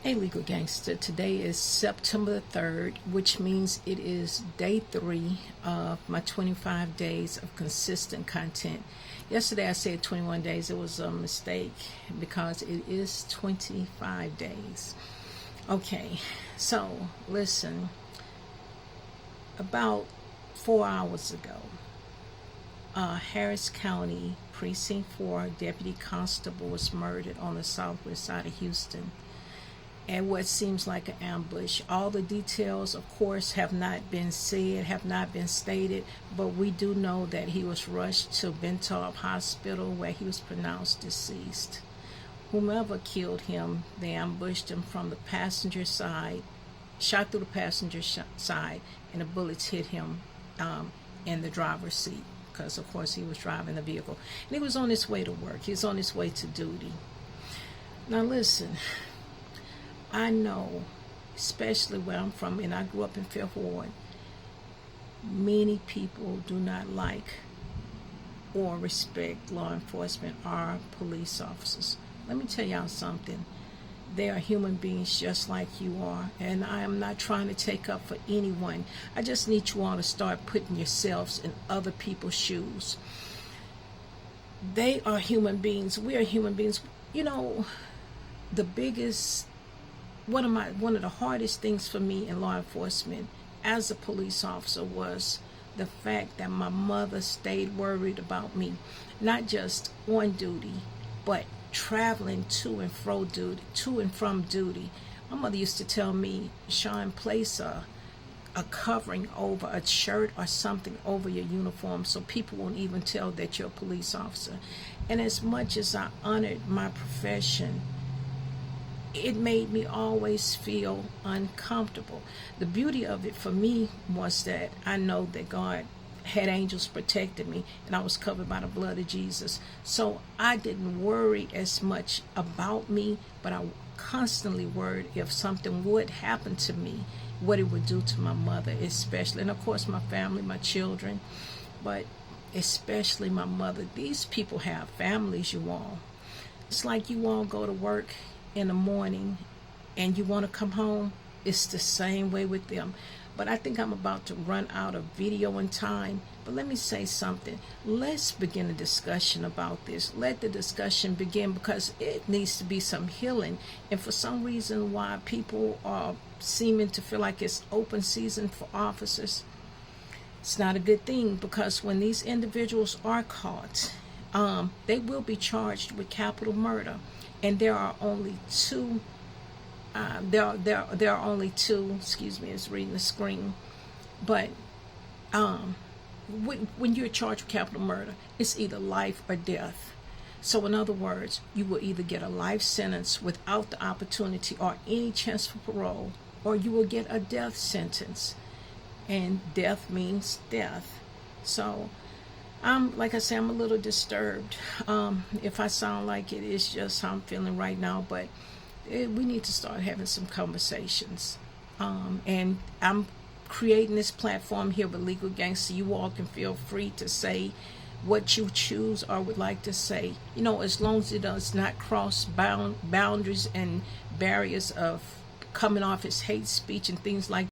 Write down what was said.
Hey, Legal Gangster. Today is September 3rd, which means it is day 3 of my 25 days of consistent content. Yesterday I said 21 days. It was a mistake because it is 25 days. Okay, so listen. About 4 hours ago, Harris County Precinct 4 Deputy Constable was murdered on the southwest side of Houston. And what seems like an ambush. All the details, of course, have not been said, have not been stated, but we do know that he was rushed to Bentop Hospital where he was pronounced deceased. Whomever killed him, they ambushed him from the passenger side, shot through the passenger side, and the bullets hit him in the driver's seat because, of course, he was driving the vehicle. And he was on his way to work. He was on his way to duty. Now, listen. I know, especially where I'm from, and I grew up in Fifth Ward, many people do not like or respect law enforcement or police officers. Let me tell y'all something. They are human beings just like you are, and I am not trying to take up for anyone. I just need you all to start putting yourselves in other people's shoes. They are human beings. We are human beings. You know, one of the hardest things for me in law enforcement as a police officer was the fact that my mother stayed worried about me, not just on duty, but traveling to and from duty. My mother used to tell me, Sean, place a covering over a shirt or something over your uniform so people won't even tell that you're a police officer. And as much as I honored my profession, it made me always feel uncomfortable. The beauty of it for me was that I know that God had angels protecting me and I was covered by the blood of Jesus. So I didn't worry as much about me, but I constantly worried if something would happen to me, what it would do to my mother especially, and of course my family, my children, but especially my mother. These people have families, you all. It's like you all go to work in the morning and you want to come home. It's the same way with them. But I think I'm about to run out of video and time. But let me say something. Let's begin a discussion about this. Let the discussion begin, because it needs to be some healing. And for some reason why people are seeming to feel like it's open season for officers, it's not a good thing, because when these individuals are caught, they will be charged with capital murder. And there are only two. There are only two. Excuse me, it's reading the screen. But when you're charged with capital murder, it's either life or death. So in other words, you will either get a life sentence without the opportunity or any chance for parole, or you will get a death sentence. And death means death. So like I say, I'm a little disturbed. If I sound like it, it's just how I'm feeling right now. But we need to start having some conversations. And I'm creating this platform here with Legal Gangster. You all can feel free to say what you choose or would like to say. You know, as long as it does not cross boundaries and barriers of coming off as hate speech and things like